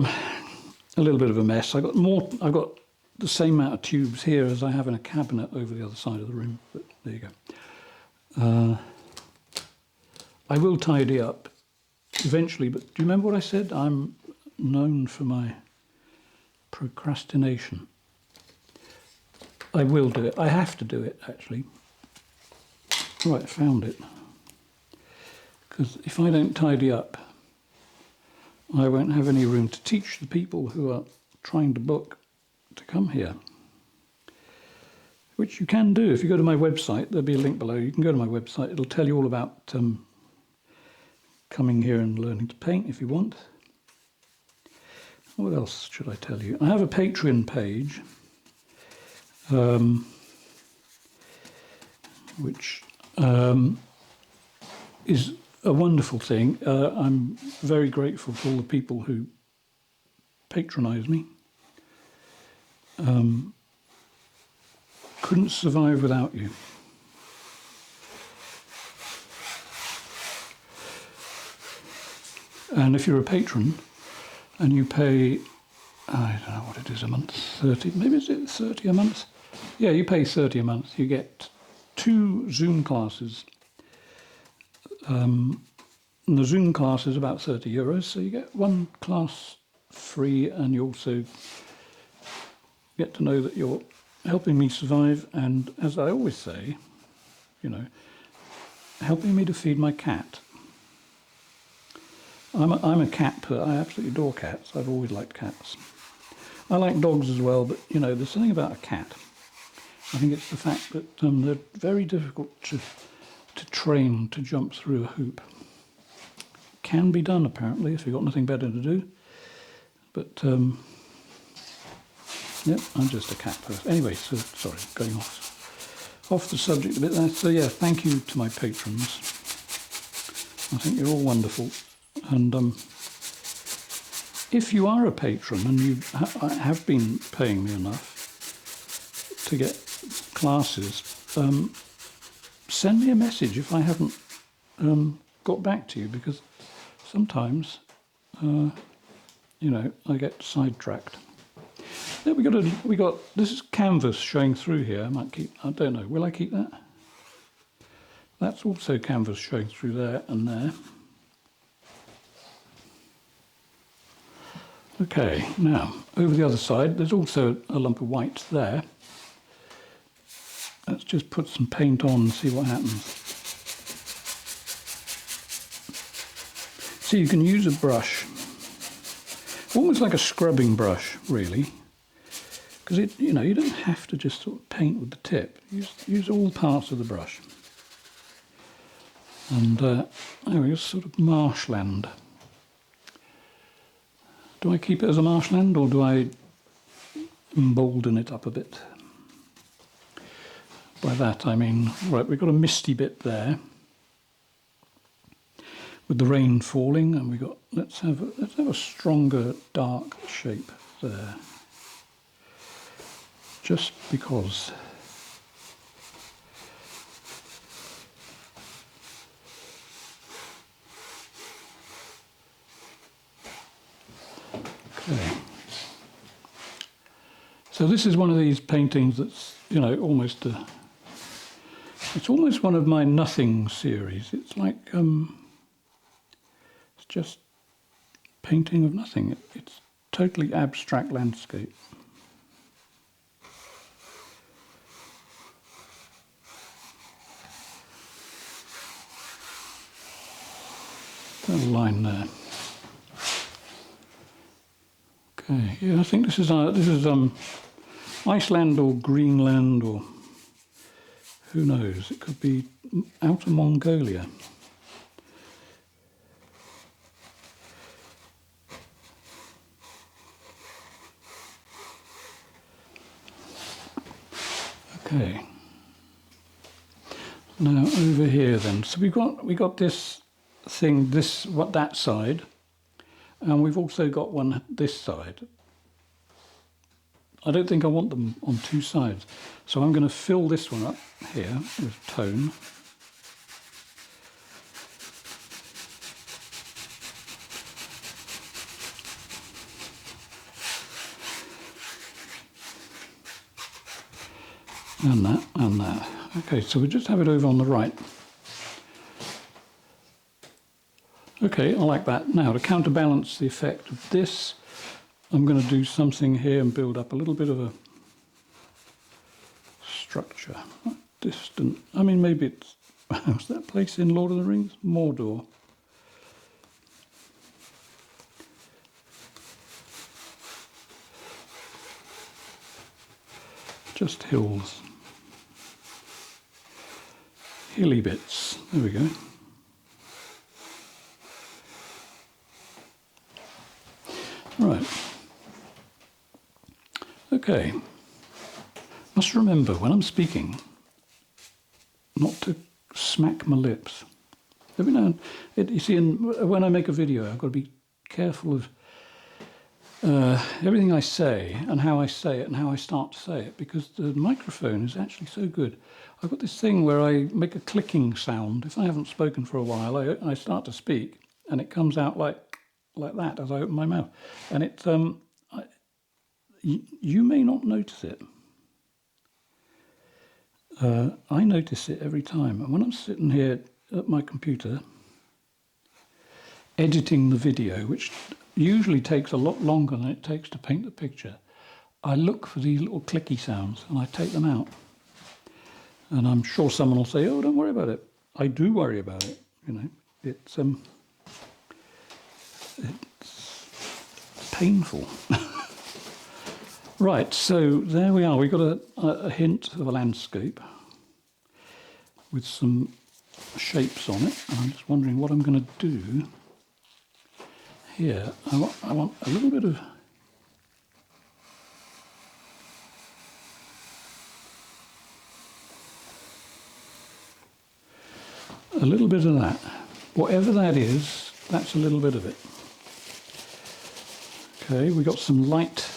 little bit of a mess. I've got the same amount of tubes here as I have in a cabinet over the other side of the room. But there you go. I will tidy up eventually, but do you remember what I said? I'm known for my procrastination. I will do it. I have to do it, actually. Right, I found it. Because if I don't tidy up, I won't have any room to teach the people who are trying to book to come here. Which you can do. If you go to my website, there'll be a link below. You can go to my website. It'll tell you all about coming here and learning to paint if you want. What else should I tell you? I have a Patreon page, which is a wonderful thing. I'm very grateful for all the people who patronise me. Couldn't survive without you. And if you're a patron and you pay, I don't know what it is a month, 30, maybe is it 30 a month? Yeah, you pay 30 a month. You get 2 Zoom classes And the Zoom class is about €30, so you get one class free, and you also get to know that you're helping me survive, and as I always say, you know, helping me to feed my cat. I'm a cat person. I absolutely adore cats. I've always liked cats. I like dogs as well, but you know, there's something about a cat. I think it's the fact that they're very difficult to train to jump through a hoop. Can be done apparently if you've got nothing better to do. But yep, I'm just a cat person. Anyway, so sorry, going off the subject a bit there. So yeah, thank you to my patrons. I think you're all wonderful. And if you are a patron and you have been paying me enough to get classes, send me a message if I haven't got back to you, because sometimes, you know, I get sidetracked. Yeah, we got this is canvas showing through here. I might keep. I don't know. Will I keep that? That's also canvas showing through there and there. Okay, now over the other side, there's also a lump of white there. Let's just put some paint on and see what happens. So you can use a brush, almost like a scrubbing brush, really, because it, you know, you don't have to just sort of paint with the tip. Use all parts of the brush. And there we go, sort of marshland. Do I keep it as a marshland, or do I embolden it up a bit? By that I mean, right, we've got a misty bit there with the rain falling, and we got let's have a stronger dark shape there, just because. Okay. So this is one of these paintings that's, you know, almost it's almost one of my nothing series. It's like it's just painting of nothing. It's totally abstract landscape. Got a line there. Okay, yeah, I think this is Iceland or Greenland, or who knows? It could be outer Mongolia. Okay. Now over here then. So we got this thing, that side. And we've also got one this side. I don't think I want them on two sides. So I'm going to fill this one up here with tone. And that, and that. Okay, so we just have it over on the right. Okay, I like that. Now, to counterbalance the effect of this, I'm going to do something here and build up a little bit of a structure. Not distant. I mean, maybe it's... What's that place in Lord of the Rings? Mordor. Just hills. Hilly bits. There we go. Right. Okay. Must remember when I'm speaking not to smack my lips. Every now and then, you see, when I make a video, I've got to be careful of everything I say and how I say it and how I start to say it, because the microphone is actually so good. I've got this thing where I make a clicking sound. If I haven't spoken for a while, I start to speak, and it comes out like that as I open my mouth. And it's you may not notice it. I notice it every time. And when I'm sitting here at my computer, editing the video, which usually takes a lot longer than it takes to paint the picture, I look for these little clicky sounds and I take them out. And I'm sure someone will say, oh, don't worry about it. I do worry about it. You know, it's painful. Right, so there we are. We've got a hint of a landscape with some shapes on it. And I'm just wondering what I'm going to do here. I want a little bit of that. Whatever that is, that's a little bit of it. Okay, we got some light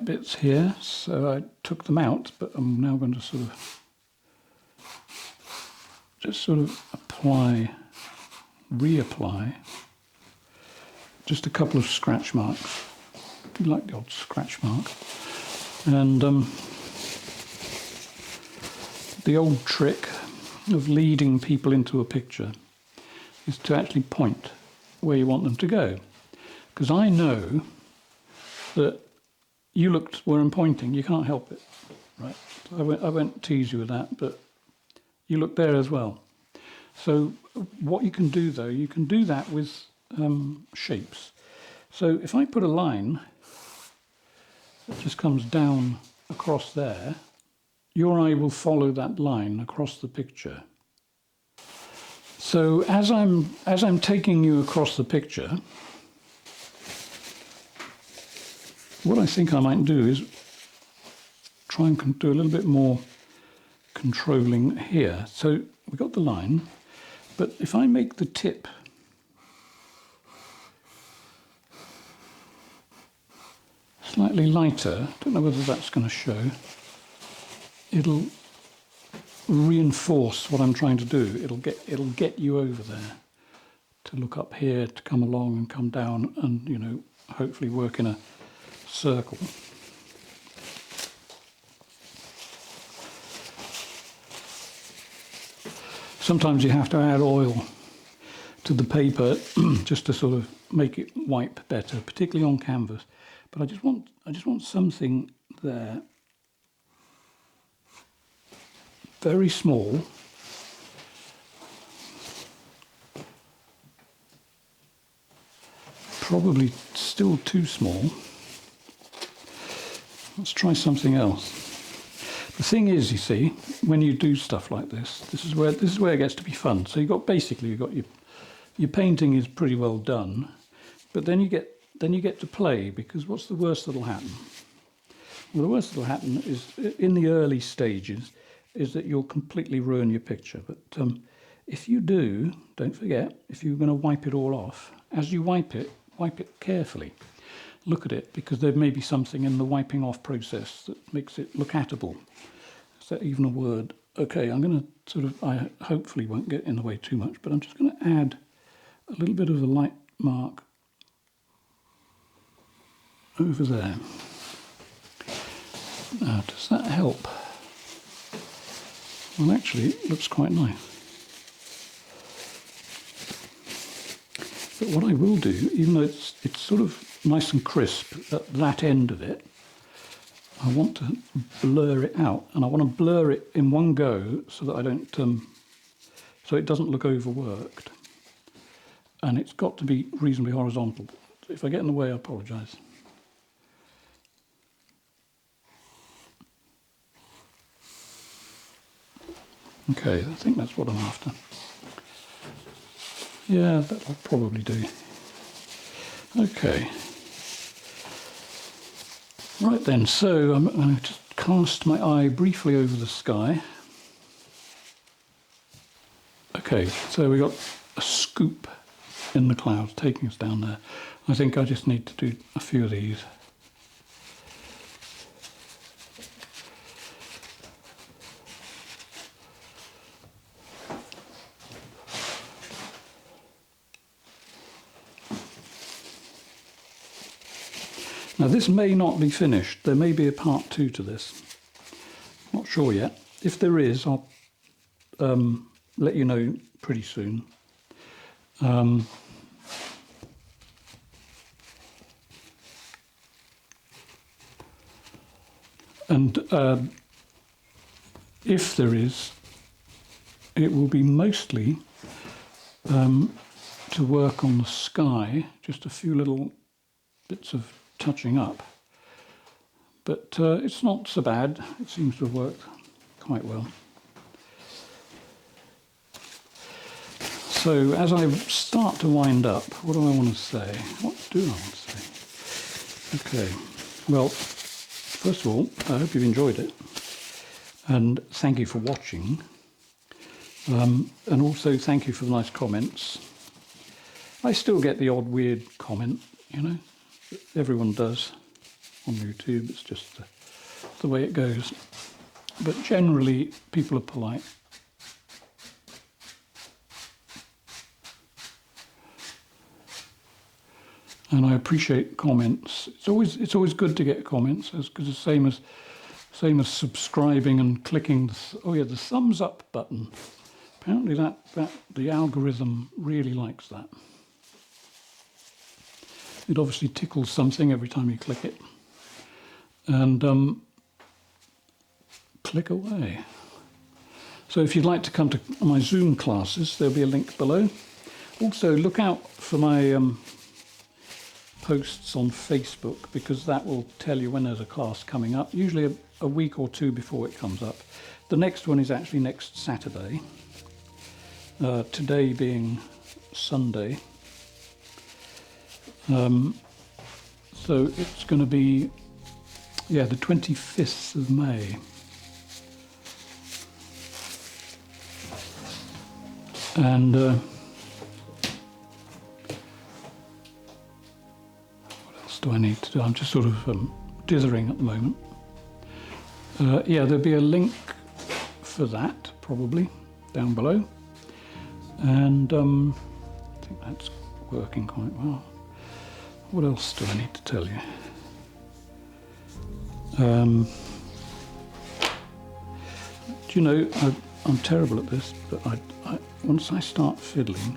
bits here, so I took them out, but I'm now going to just apply, reapply just a couple of scratch marks. I do like the odd scratch mark. And the old trick of leading people into a picture is to actually point where you want them to go. Because I know that you looked where I'm pointing, you can't help it, right? I won't tease you with that, but you look there as well. So what you can do though, you can do that with shapes. So if I put a line that just comes down across there, your eye will follow that line across the picture. So as I'm taking you across the picture, what I think I might do is try and do a little bit more controlling here. So we've got the line, but if I make the tip slightly lighter, I don't know whether that's going to show, it'll reinforce what I'm trying to do. It'll get you over there to look up here, to come along and come down and, you know, hopefully work in a circle. Sometimes you have to add oil to the paper just to sort of make it wipe better, particularly on canvas. But I just want something there, very small, probably still too small. Let's try something else. The thing is, you see, when you do stuff like this, this is where it gets to be fun. So you've got your painting is pretty well done, but then you get to play, because what's the worst that'll happen? Well, the worst that'll happen is in the early stages is that you'll completely ruin your picture. But if you do, don't forget, if you're going to wipe it all off, as you wipe it carefully. Look at it, because there may be something in the wiping off process that makes it look attable. Is that even a word? Okay, I'm going to I hopefully won't get in the way too much, but I'm just going to add a little bit of a light mark over there. Now, does that help? Well, actually, it looks quite nice. But what I will do, even though it's sort of nice and crisp at that end of it, I want to blur it out, and I want to blur it in one go so that I don't, so it doesn't look overworked. And it's got to be reasonably horizontal. If I get in the way, I apologise. Okay, I think that's what I'm after. Yeah, that'll probably do. Okay. Right then, so I'm going to just cast my eye briefly over the sky. Okay, so we got a scoop in the clouds taking us down there. I think I just need to do a few of these. Now this may not be finished. There may be a part 2 to this. Not sure yet. If there is, I'll let you know pretty soon. And if there is, it will be mostly to work on the sky, just a few little bits of touching up. But it's not so bad. It seems to have worked quite well. So as I start to wind up, what do I want to say? What do I want to say? Okay, well, first of all, I hope you've enjoyed it. And thank you for watching. And also thank you for the nice comments. I still get the odd weird comment, you know. Everyone does on YouTube. It's just the way it goes. But generally, people are polite. And I appreciate comments. It's always good to get comments, because the same as subscribing and clicking. The thumbs up button. Apparently, that the algorithm really likes that. It obviously tickles something every time you click it, and click away. So if you'd like to come to my Zoom classes, there'll be a link below. Also, look out for my posts on Facebook, because that will tell you when there's a class coming up, usually a week or two before it comes up. The next one is actually next Saturday, today being Sunday. So it's going to be, the 25th of May. And what else do I need to do? I'm just sort of dithering at the moment. There'll be a link for that, probably, down below. And I think that's working quite well. What else do I need to tell you? Do you know, I'm terrible at this, but I once I start fiddling,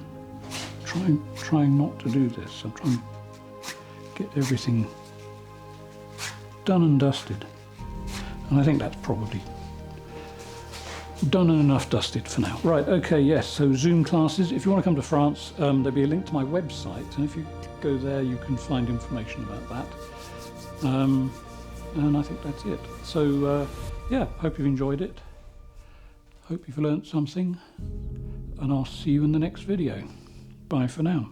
trying not to do this. I'm trying to get everything done and dusted. And I think that's probably done and enough dusted for now. Right, okay, yes, so Zoom classes. If you want to come to France, there'll be a link to my website, and if you go there you can find information about that. And I think that's it. So, hope you've enjoyed it. Hope you've learnt something, and I'll see you in the next video. Bye for now.